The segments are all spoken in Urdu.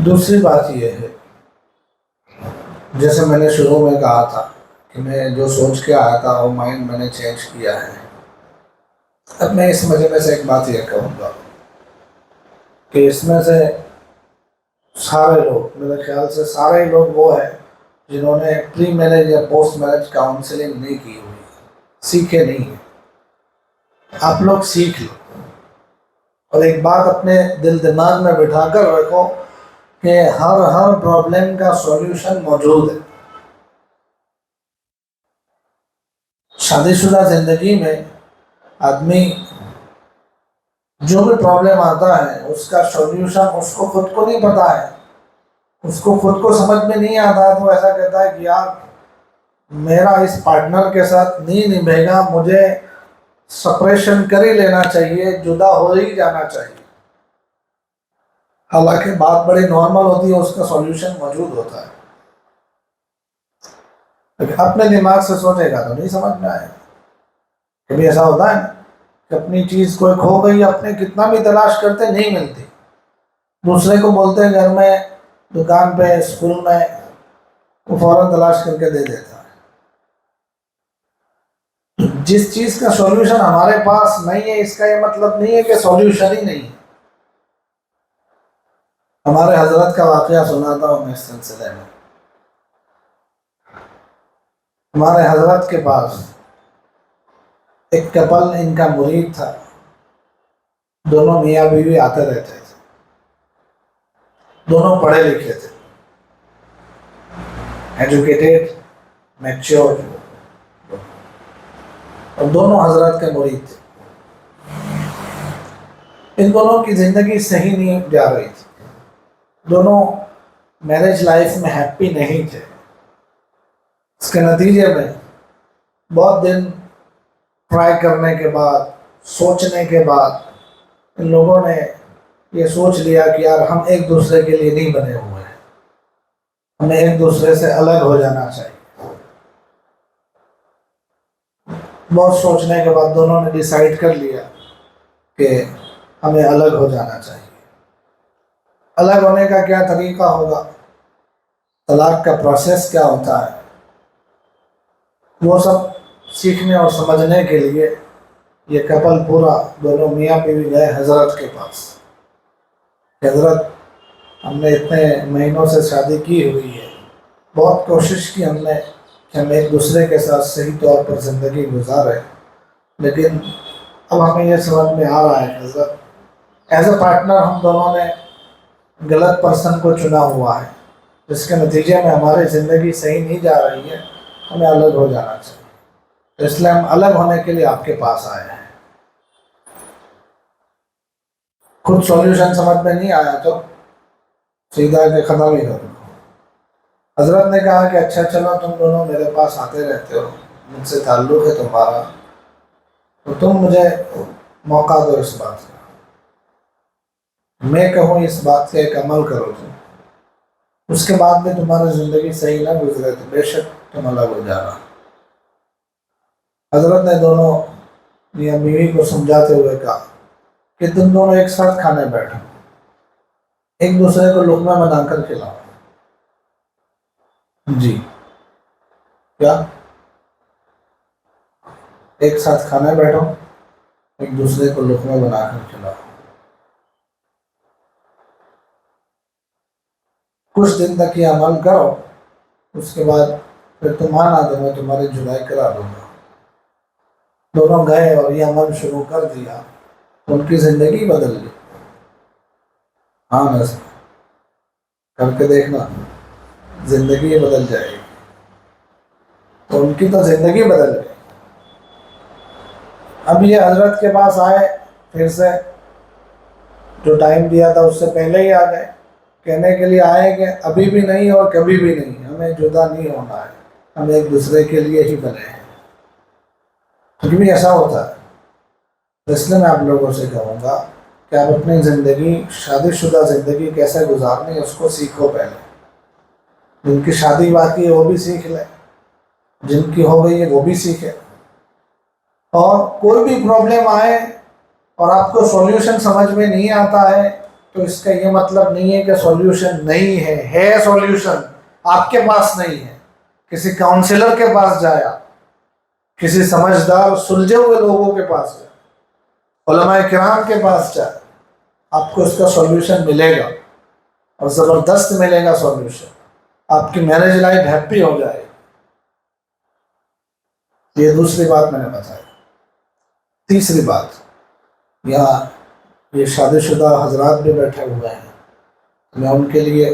دوسری بات یہ ہے، جیسے میں نے شروع میں کہا تھا کہ میں جو سوچ کے آیا تھا وہ مائنڈ میں نے چینج کیا ہے۔ اب میں اس مجمع سے ایک بات یہ کہوں گا کہ اس میں سے سارے لوگ، میرے خیال سے سارے لوگ وہ ہیں جنہوں نے پری میرج یا پوسٹ میرج کاؤنسلنگ نہیں کی ہوئی، سیکھے نہیں ہیں۔ آپ لوگ سیکھ لو اور ایک بات اپنے دل دماغ میں بٹھا کر رکھو کہ ہر پرابلم کا سولوشن موجود ہے۔ شادی شدہ زندگی میں آدمی جو بھی پرابلم آتا ہے اس کا سولوشن اس کو خود کو نہیں پتا ہے، اس کو خود کو سمجھ میں نہیں آتا، تو ایسا کہتا ہے کہ یار میرا اس پارٹنر کے ساتھ نہیں نبھے گا، مجھے سپریشن کر ہی لینا چاہیے، جدا ہو ہی جانا چاہیے۔ حالانکہ بات بڑی نارمل ہوتی ہے، اس کا سولوشن موجود ہوتا ہے، لیکن اپنے دماغ سے سوچے گا تو نہیں سمجھ میں آئے گا۔ کبھی ایسا ہوتا ہے کہ اپنی چیز کوئی کھو گئی، اپنے کتنا بھی تلاش کرتے نہیں ملتی، دوسرے کو بولتے ہیں گھر میں، دکان پہ، اسکول میں، وہ فوراً تلاش کر کے دے دیتا ہے۔ جس چیز کا سولوشن ہمارے پاس نہیں ہے اس کا یہ مطلب نہیں ہے کہ سولوشن ہی نہیں ہے۔ ہمارے حضرت کا واقعہ سناتا ہوں میں اس سلسلے میں۔ ہمارے حضرت کے پاس ایک کپل، ان کا مرید تھا، دونوں میاں بیوی آتے رہتے تھے، دونوں پڑھے لکھے تھے، ایجوکیٹڈ، میچور، اور دونوں حضرت کے مرید تھے۔ ان دونوں کی زندگی صحیح نہیں جا رہی تھی، دونوں میرج لائف میں ہیپی نہیں تھے۔ اس کے نتیجے میں بہت دن ٹرائی کرنے کے بعد، سوچنے کے بعد، ان لوگوں نے یہ سوچ لیا کہ یار ہم ایک دوسرے کے لیے نہیں بنے ہوئے ہیں، ہمیں ایک دوسرے سے الگ ہو جانا چاہیے۔ بہت سوچنے کے بعد دونوں نے ڈیسائیڈ کر لیا کہ ہمیں الگ ہو جانا چاہیے۔ الگ ہونے کا کیا طریقہ ہوگا، طلاق کا پروسیس کیا ہوتا ہے، وہ سب سیکھنے اور سمجھنے کے لیے یہ کپل پورا، دونوں میاں بیوی گئے حضرت کے پاس۔ حضرت، ہم نے اتنے مہینوں سے شادی کی ہوئی ہے، بہت کوشش کی ہم نے کہ ہم ایک دوسرے کے ساتھ صحیح طور پر زندگی گزاریں، لیکن اب ہمیں یہ سمجھ میں آ رہا ہے حضرت، ایز اے پارٹنر ہم دونوں نے غلط پرسن کو چنا ہوا ہے، جس کے نتیجے میں ہماری زندگی صحیح نہیں جا رہی ہے، ہمیں الگ ہو جانا چاہیے۔ تو اس لیے ہم الگ ہونے کے لیے آپ کے پاس آئے ہیں۔ خود سولوشن سمجھ میں نہیں آیا تو سیدھا کہ ختم ہی کر دو۔ حضرت نے کہا کہ اچھا چلو، تم دونوں میرے پاس آتے رہتے ہو، مجھ سے تعلق ہے تمہارا، تو تم مجھے موقع دو اس بات کا، میں کہوں اس بات سے ایک عمل کرو تم، اس کے بعد بھی تمہاری زندگی صحیح نہ گزرے تو بے شک تم الگ ہو جانا۔ حضرت نے دونوں میاں بیوی کو سمجھاتے ہوئے کہا کہ تم دونوں ایک ساتھ کھانے بیٹھو، ایک دوسرے کو لقمہ بنا کر کھلاؤ۔ جی کیا؟ ایک ساتھ کھانے بیٹھو، ایک دوسرے کو لقمہ بنا کر کھلاؤ۔ کچھ دن تک یہ عمل کرو، اس کے بعد پھر تم آنا تو میں تمہاری جدائی کرا دوں گا۔ دونوں گئے اور یہ عمل شروع کر دیا، ان کی زندگی بدل گئی۔ ہاں نظر کر کے دیکھنا، زندگی بدل جائے گی۔ تو ان کی تو زندگی بدل گئی۔ اب یہ حضرت کے پاس آئے، پھر سے جو ٹائم دیا تھا اس سے پہلے ہی آ گئے، کہنے کے لیے آئے کہ ابھی بھی نہیں اور کبھی بھی نہیں، ہمیں جدا نہیں ہونا ہے، ہم ایک دوسرے کے لیے ہی بنے ہیں۔ کبھی بھی ایسا ہوتا ہے، اس لیے میں آپ لوگوں سے کہوں گا کہ آپ اپنی زندگی، شادی شدہ زندگی کیسے گزارنی ہے اس کو سیکھو پہلے۔ جن کی شادی باقی ہے وہ بھی سیکھ لیں، جن کی ہو گئی ہے وہ بھی سیکھیں، اور کوئی بھی پرابلم آئے اور آپ کو سولوشن سمجھ میں نہیں آتا ہے تو اس کا یہ مطلب نہیں ہے کہ سولوشن نہیں ہے سولوشن، آپ کے پاس نہیں ہے، کسی کاؤنسلر کے پاس جایا، کسی سمجھدار سلجھے ہوئے لوگوں کے پاس جائے، علماء کرام کے پاس جائے، آپ کو اس کا سولوشن ملے گا، اور زبردست ملے گا سولوشن، آپ کی میرج لائف ہیپی ہو جائے۔ یہ دوسری بات میں نے بتائی۔ تیسری بات، یہاں یہ شادی شدہ حضرات بھی بیٹھے ہوئے ہیں، میں ان کے لیے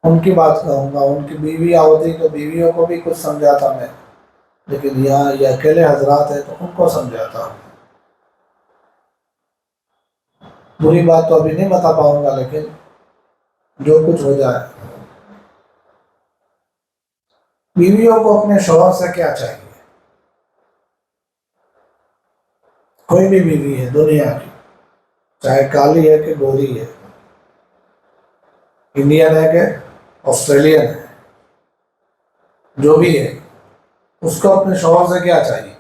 ان کی بات کہوں گا، ان کی بیویاں ہوتی تو بیویوں کو بھی کچھ سمجھاتا میں، لیکن یہاں یہ اکیلے حضرات ہیں تو ان کو سمجھاتا ہوں۔ بری بات تو ابھی نہیں بتا پاؤں گا، لیکن جو کچھ ہو جائے، بیویوں کو اپنے شوہر سے کیا چاہیے؟ کوئی بھی بیوی ہے دنیا کی، چاہے کالی ہے کہ گوری ہے، انڈین ہے کہ آسٹریلین ہے، جو بھی ہے، اس کو اپنے شوہر سے کیا چاہیے؟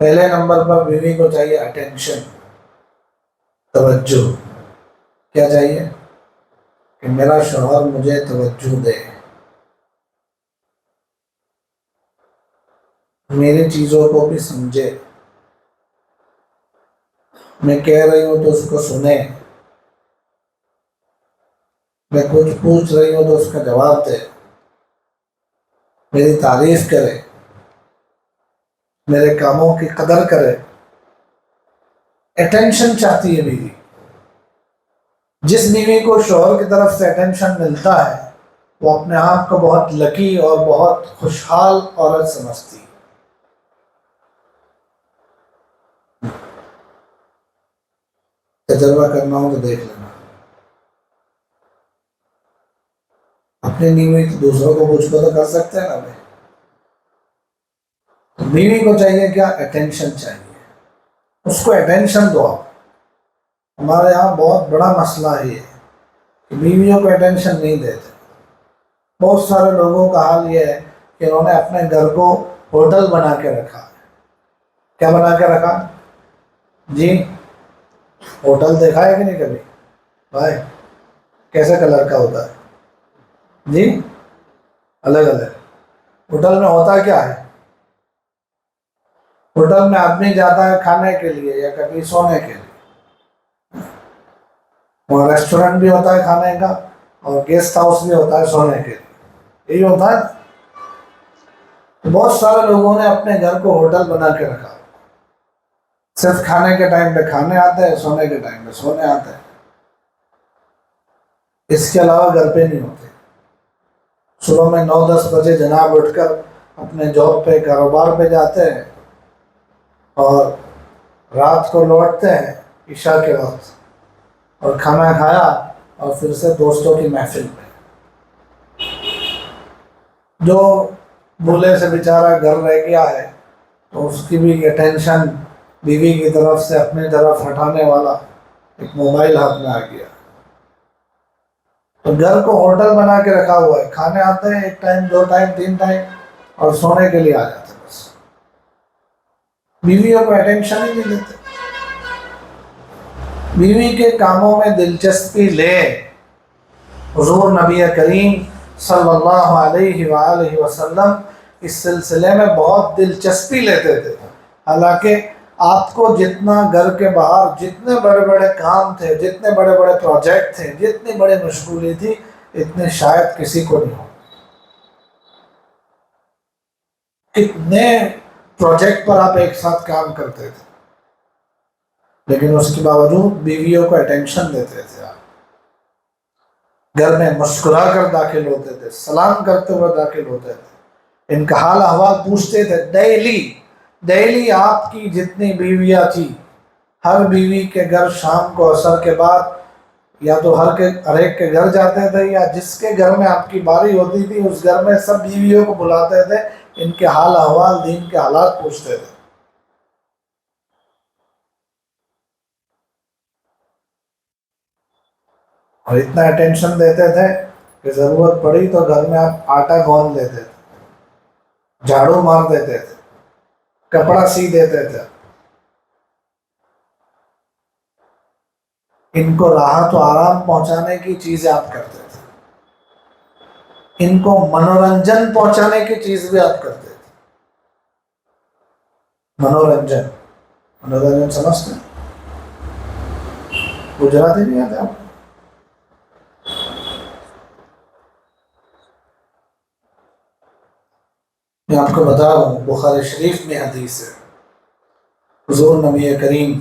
پہلے نمبر پر بیوی کو چاہیے اٹینشن، توجہ۔ کیا چاہیے؟ کہ میرا شوہر مجھے توجہ دے، میری چیزوں کو بھی سمجھے، میں کہہ رہی ہوں تو اس کو سنے، میں کچھ پوچھ رہی ہوں تو اس کا جواب دے، میری تعریف کرے، میرے کاموں کی قدر کرے۔ اٹینشن چاہتی ہے بیوی۔ جس بیوی کو شوہر کی طرف سے اٹینشن ملتا ہے وہ اپنے آپ کو بہت لکی اور بہت خوشحال عورت سمجھتی ہے۔ تجربہ کرنا ہو تو دیکھ لینا، اپنی بیوی تو دوسروں کو کچھ کو تو کر سکتے ہیں نا بھائی۔ بیوی کو چاہیے کیا؟ اٹینشن چاہیے، اس کو اٹینشن دو۔ ہمارے یہاں بہت بڑا مسئلہ یہ ہے کہ بیویوں کو اٹینشن نہیں دیتے۔ بہت سارے لوگوں کا حال یہ ہے کہ انہوں نے اپنے گھر کو ہوٹل بنا کے رکھا۔ کیا بنا کے رکھا؟ جی ہوٹل دیکھا ہے کہ نہیں کبھی بھائی؟ کیسے کلر کا ہوتا ہے جی؟ الگ الگ۔ ہوٹل میں ہوتا کیا ہے؟ ہوٹل میں آدمی جاتا ہے کھانے کے لیے یا کبھی سونے کے لیے، وہاں ریسٹورنٹ بھی ہوتا ہے کھانے کا اور گیسٹ ہاؤس بھی ہوتا ہے سونے کے لیے، یہی ہوتا ہے۔ بہت سارے لوگوں نے اپنے گھر کو ہوٹل بنا کے رکھا، صرف کھانے کے ٹائم پہ کھانے آتے ہیں، سونے کے ٹائم پہ سونے آتے ہیں، اس کے علاوہ گھر پہ نہیں ہوتے۔ صبح میں 9-10 بجے جناب اٹھ کر اپنے جاب پہ کاروبار پہ جاتے ہیں اور رات کو لوٹتے ہیں عشاء کے وقت، اور کھانا کھایا اور پھر سے دوستوں کی محفل میں۔ جو بھولے سے بیچارہ گھر رہ گیا ہے تو اس کی بھی اٹینشن بیوی کی طرف سے اپنی طرف ہٹانے والا ایک موبائل ہاتھ میں آ گیا، تو گھر کو ہوٹل بنا کے رکھا ہوا ہے۔ کھانے آتے ہیں 1 ٹائم 2 ٹائم 3 ٹائم اور سونے کے لیے آ جاتے ہیں، بس بیویوں کو اٹینشن ہی نہیں دیتے۔ بیوی کے کاموں میں دلچسپی لے۔ حضور نبی کریم صلی اللہ علیہ وآلہ وسلم اس سلسلے میں بہت دلچسپی لیتے تھے، حالانکہ آپ کو جتنا گھر کے باہر جتنے بڑے بڑے کام تھے، جتنے بڑے بڑے پروجیکٹ تھے، جتنی بڑی مشغولی تھی، اتنے شاید کسی کو نہیں ہو۔ کتنے پروجیکٹ پر آپ ایک ساتھ کام کرتے تھے، لیکن اس کے باوجود بیویوں کو اٹینشن دیتے تھے آپ۔ گھر میں مسکرا کر داخل ہوتے تھے، سلام کرتے ہوئے داخل ہوتے تھے، ان کا حال احوال پوچھتے تھے۔ ڈیلی آپ کی جتنی بیویاں تھی، ہر بیوی کے گھر شام کو عصر کے بعد یا تو ہر ایک کے گھر جاتے تھے، یا جس کے گھر میں آپ کی باری ہوتی تھی اس گھر میں سب بیویوں کو بلاتے تھے، ان کے حال احوال دین کے حالات پوچھتے تھے۔ اور اتنا اٹینشن دیتے تھے کہ ضرورت پڑی تو گھر میں آپ آٹا گوندھ لیتے تھے، جھاڑو مار دیتے تھے، کپڑا سی دیتے تھے. ان کو راحت و آرام پہنچانے کی چیزیں آپ کرتے تھے, ان کو منورنجن پہنچانے کی چیز بھی آپ کرتے تھے. منورنجن, منورنجن سمجھتے ہیں؟ گجراتی نہیں آتے آپ؟ میں آپ کو بتا رہا ہوں, بخاری شریف میں حدیث ہے, حضور نبی کریم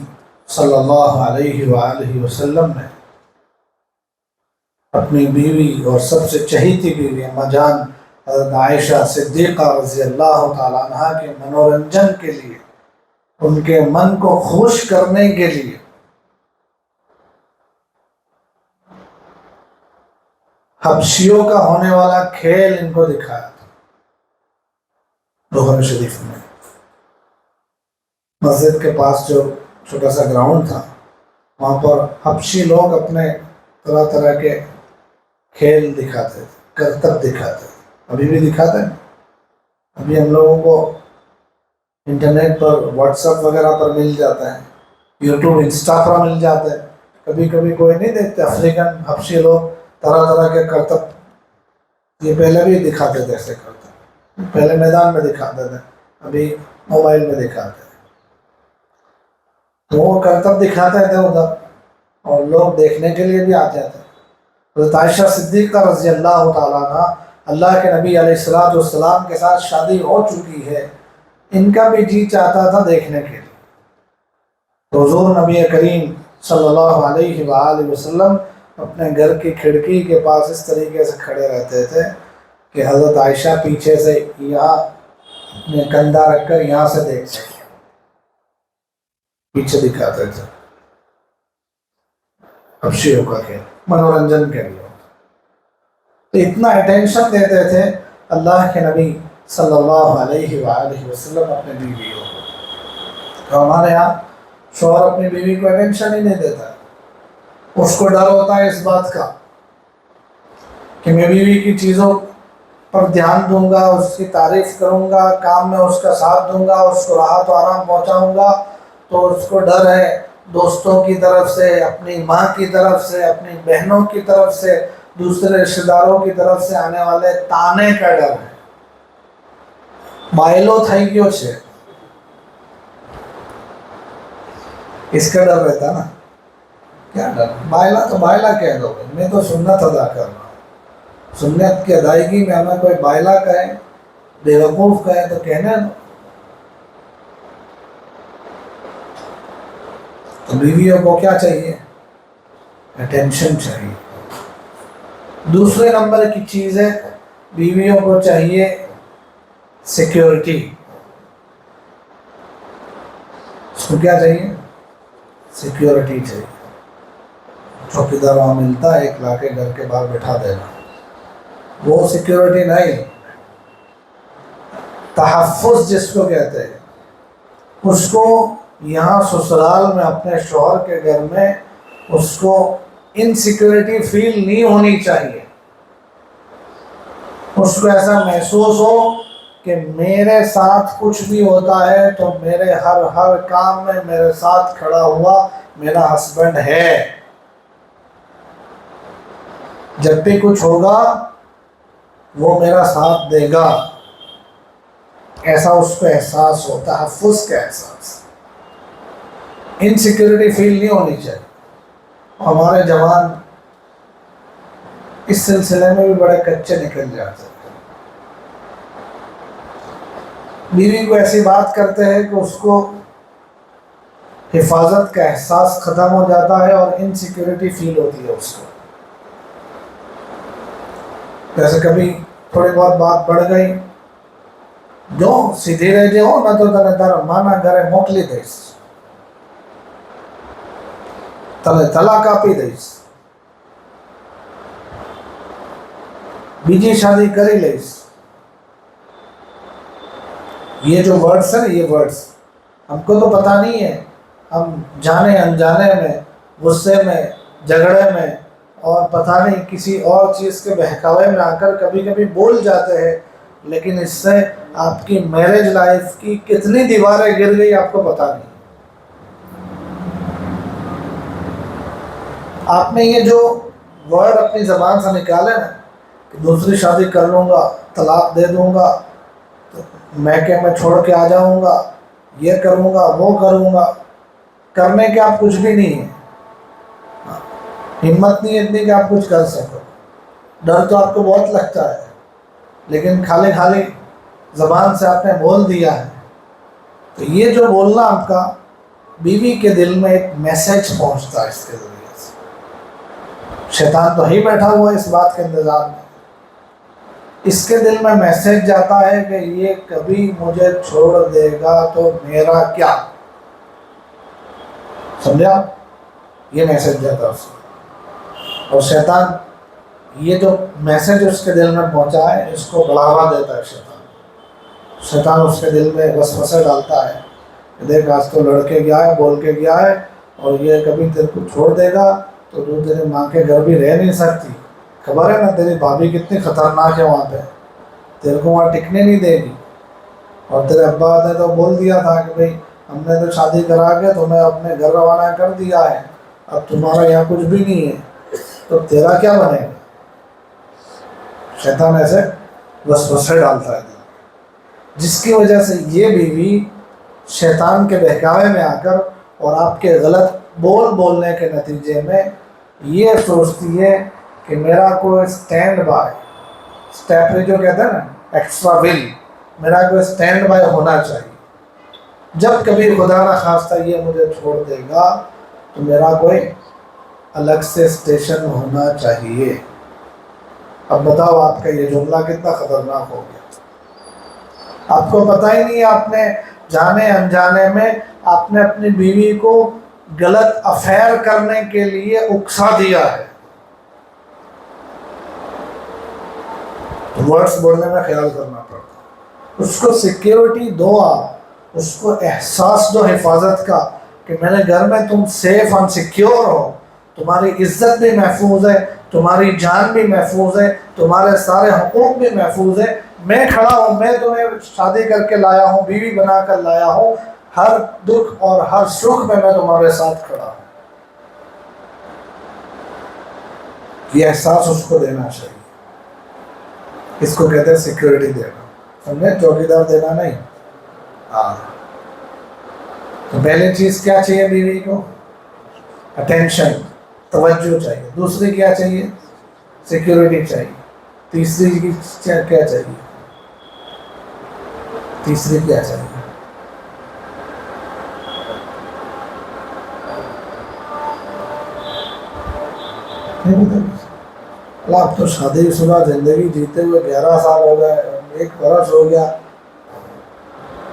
صلی اللہ علیہ وآلہ وسلم نے اپنی بیوی اور سب سے چہیتی بیوی اما جان حضرت عائشہ صدیقہ رضی اللہ تعالیٰ عنہ کے منورنجن کے لیے, ان کے من کو خوش کرنے کے لیے حبشیوں کا ہونے والا کھیل ان کو دکھایا تھا. بخاری شریف میں مسجد کے پاس جو چھوٹا سا گراؤنڈ تھا, وہاں پر حبشی لوگ اپنے طرح طرح کے کھیل دکھاتے تھے, کرتب دکھاتے تھے. ابھی بھی دکھاتے ہیں. ابھی ہم لوگوں کو انٹرنیٹ پر واٹس ایپ وغیرہ پر مل جاتا ہے, یوٹیوب انسٹا پر مل جاتا ہے. کبھی کبھی کوئی نہیں دیکھتے, افریقن حبشی لوگ طرح طرح کے کرتب, یہ پہلے بھی دکھاتے تھے ایسے کرتب, پہلے میدان میں دکھاتے تھے, ابھی موبائل میں دکھاتے ہیں. تو وہ کرتب دکھاتے تھے ادھر, اور لوگ دیکھنے کے لیے بھی آتے تھے. حضرت عائشہ صدیقہ رضی اللہ تعالیٰ عنہ, اللہ کے نبی علیہ الصلوۃ والسلام کے ساتھ شادی ہو چکی ہے, ان کا بھی جی چاہتا تھا دیکھنے کے لیے. تو حضور نبی کریم صلی اللہ علیہ وآلہ وسلم اپنے گھر کی کھڑکی کے پاس اس طریقے سے کھڑے رہتے تھے کہ حضرت عائشہ پیچھے سے یہاں اپنے کندھا رکھ کر یہاں سے دیکھ سکے, پیچھے دکھاتے تھے. حبشیوں کا کھیل منورنجن کے لیے. تو اتنا اٹینشن دیتے تھے اللہ کے نبی صلی اللہ علیہ وآلہ وسلم اپنے بیویوں کو. تو ہمارے یہاں شوہر اپنی بیوی کو اٹینشن ہی نہیں دیتا, اس کو ڈر ہوتا ہے اس بات کا کہ میں بیوی کی چیزوں پر دھیان دوں گا, اس کی تعریف کروں گا, کام میں اس کا ساتھ دوں گا, اس کو راحت و آرام پہنچاؤں گا, تو اس کو ڈر ہے دوستوں کی طرف سے, اپنی ماں کی طرف سے, اپنی بہنوں کی طرف سے, دوسرے رشتہ داروں کی طرف سے آنے والے تانے کا ڈر ہے. بائلو تھائی کیوں سے اس کا ڈر رہتا نا. کیا ڈر, بائلا تو بائلا کہہ دو, میں تو سنت ادا کر رہا ہوں. سنت کی ادائیگی میں ہمیں کوئی بائلا کہے, بیوقوف کہے تو کہنے دو. تو بیویوں کو کیا چاہیے؟ اٹینشن چاہیے. دوسرے نمبر کی چیز ہے بیویوں کو چاہیے سیکیورٹی. اس کو کیا چاہیے؟ سیکیورٹی چاہیے. چوکیدار وہاں ملتا ہے, ایک لا کے گھر کے باہر بٹھا دینا, وہ سیکیورٹی نہیں. تحفظ جس کو کہتے ہیں, اس کو یہاں سسرال میں اپنے شوہر کے گھر میں اس کو انسیکیورٹی فیل نہیں ہونی چاہیے. اس کو ایسا محسوس ہو کہ میرے ساتھ کچھ بھی ہوتا ہے تو میرے ہر کام میں میرے ساتھ کھڑا ہوا میرا ہسبینڈ ہے, جب بھی کچھ ہوگا وہ میرا ساتھ دے گا. ایسا اس کو احساس ہو, تحفظ کا احساس. انسیکیورٹی فیل نہیں ہونی چاہیے. ہمارے جوان اس سلسلے میں بھی بڑے کچے نکل جاتے ہیں. بیوی کو ایسی بات کرتے ہیں کہ اس کو حفاظت کا احساس ختم ہو جاتا ہے اور انسیکیورٹی فیل ہوتی ہے اس کو. جیسے کبھی تھوڑی بہت بات بڑھ گئی, جو سیدھی رہ جاؤ نہ تو تنے در مانا گھرے موکلی دیس, تلے تلا کاپی دیس, بیجی شادی کری لیس. یہ جو ورڈس ہیں, یہ ورڈس ہم کو تو پتہ نہیں ہے, ہم جانے انجانے میں, غصے میں, جھگڑے میں اور پتہ نہیں کسی اور چیز کے بہکاوے میں آ کر کبھی کبھی بول جاتے ہیں, لیکن اس سے آپ کی میرج لائف کی کتنی دیواریں گر گئی آپ کو پتہ نہیں. آپ نے یہ جو ورڈ اپنی زبان سے نکالے نا کہ دوسری شادی کر لوں گا, طلاق دے دوں گا, میکے میں چھوڑ کے آ جاؤں گا, یہ کروں گا وہ کروں گا, کرنے کے آپ کچھ بھی نہیں ہیں, ہمت نہیں اتنی کہ آپ کچھ کر سکو. ڈر تو آپ کو بہت لگتا ہے, لیکن خالی زبان سے آپ نے بول دیا ہے. تو یہ جو بولنا آپ کا بیوی کے دل میں ایک میسج پہنچتا ہے اس کے ذریعے سے. شیطان تو ہی بیٹھا ہوا ہے اس بات کے انتظار میں. اس کے دل میں میسج جاتا ہے کہ یہ کبھی مجھے چھوڑ دے گا تو میرا کیا. سمجھا؟ یہ میسج جاتا ہے اس کو. اور شیطان یہ جو میسج اس کے دل میں پہنچا ہے اس کو بڑھاوا دیتا ہے. شیطان اس کے دل میں وسوسے ڈالتا ہے کہ دیکھ آج تو لڑکے گیا ہے, بول کے گیا ہے, اور یہ کبھی تیرے کو چھوڑ دے گا تو تو تیرے ماں کے گھر بھی رہ نہیں سکتی. خبر ہے نا تیری بھابھی کتنی خطرناک ہے وہاں پہ, تیرے کو وہاں ٹکنے نہیں دے گی. اور تیرے ابا نے تو بول دیا تھا کہ بھئی ہم نے تو شادی کرا کے تمہیں اپنے گھر روانہ کر دیا ہے, اب تمہارا یہاں کچھ بھی نہیں ہے, تو تیرا کیا بنے گا. شیطان ایسے وسوسے ڈالتا ہے, جس کی وجہ سے یہ بیوی شیطان کے بہکاوے میں آ کر اور آپ کے غلط بولنے کے نتیجے میں یہ سوچتی ہے کہ میرا کوئی اسٹینڈ بائی, اسٹیپری جو کہتے ہیں نا ایکسٹرا ول, میرا کوئی اسٹینڈ بائی ہونا چاہیے. جب کبھی خدا نہ خواستہ یہ مجھے چھوڑ دے گا تو میرا کوئی الگ سے اسٹیشن ہونا چاہیے. اب بتاؤ آپ کا یہ جملہ کتنا خطرناک ہو گیا. آپ کو پتہ ہی نہیں, آپ نے جانے انجانے میں آپ نے اپنی بیوی کو غلط افیئر کرنے کے لیے اکسا دیا ہے. ورڈز بولنے میں خیال کرنا پڑتا. اس کو سیکیورٹی دو, آپ اس کو احساس دو حفاظت کا کہ میرے گھر میں تم سیف اینڈ سیکیور ہو, تمہاری عزت بھی محفوظ ہے, تمہاری جان بھی محفوظ ہے, تمہارے سارے حقوق بھی محفوظ ہے. میں کھڑا ہوں, میں تمہیں شادی کر کے لایا ہوں, بیوی بنا کر لایا ہوں, ہر دکھ اور ہر سکھ میں تمہارے ساتھ کھڑا ہوں. یہ احساس اس کو دینا چاہیے. اس کو کہتے ہیں سیکیورٹی دینا, سمجھے, چوکیدار دینا نہیں. ہاں, تو پہلی چیز کیا چاہیے بیوی کو؟ اٹینشن, توجہ چاہیے. دوسری کیا چاہیے؟ سیکیورٹی چاہیے. تیسری کیا چاہیے؟ تیسری کیا چاہیے؟ اللہ, اب تو شادی شدہ زندگی جیتے ہوئے 11 سال ہو گئے, 1 برس ہو گیا,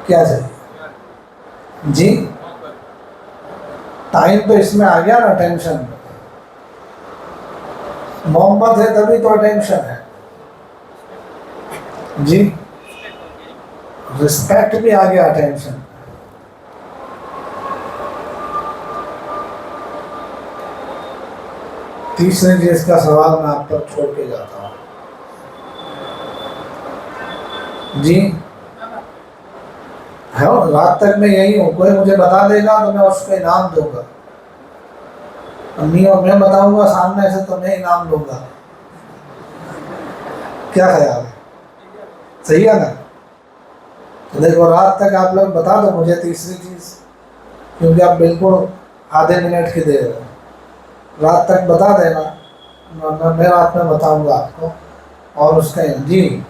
کیا چاہیے جی؟ ٹائم تو اس میں آ گیا نا, ٹینشن. محبت ہے تبھی تو ٹینشن ہے جی. رسپیکٹ بھی آ گیا ٹینشن. تیسرے چیز کا سوال میں آپ پر چھوڑ کے جاتا ہوں جی. رات تک میں یہی ہوں, کوئی مجھے بتا دے گا تو میں اس کو انعام دوں گا. امی اور میں بتاؤں گا سامنے سے تو میں انعام دوں گا. کیا خیال ہے؟ صحیح ہے نا؟ تو دیکھو, رات تک آپ لوگ بتا دو مجھے تیسری چیز, کیونکہ آپ بالکل آدھے منٹ کی دیر ہے. رات تک بتا دینا, میں رات میں بتاؤں گا آپ کو. اور اس کا جی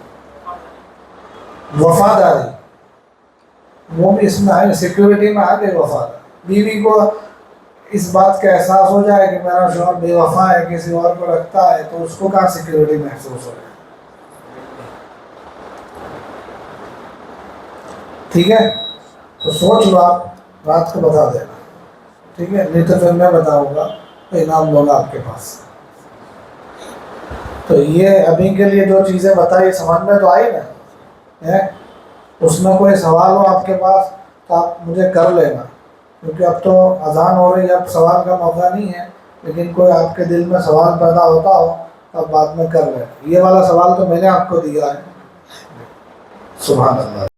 وفاداری, وہ بھی اس میں ہے, سیکیورٹی میں آ گئی وفاداری. بیوی کو اس بات کا احساس ہو جائے کہ میرا شوہر بے وفا ہے, کسی اور کو رکھتا ہے, تو اس کو کہاں سیکیورٹی محسوس ہو جائے. ٹھیک ہے, تو سوچ لو, آپ رات کو بتا دینا, ٹھیک ہے, نہیں تو پھر میں بتاؤں گا تو انعام دوں گا آپ کے پاس. تو یہ ابھی کے لیے جو چیزیں بتائی سمجھ میں تو آئی نا؟ اس میں کوئی سوال ہو آپ کے پاس تو آپ مجھے کر لینا, کیونکہ اب تو اذان ہو رہی ہے, اب سوال کا موقع نہیں ہے. لیکن کوئی آپ کے دل میں سوال پیدا ہوتا ہو تو آپ بعد میں کر لینا. یہ والا سوال تو میں نے آپ کو دیا ہے, سبحان اللہ.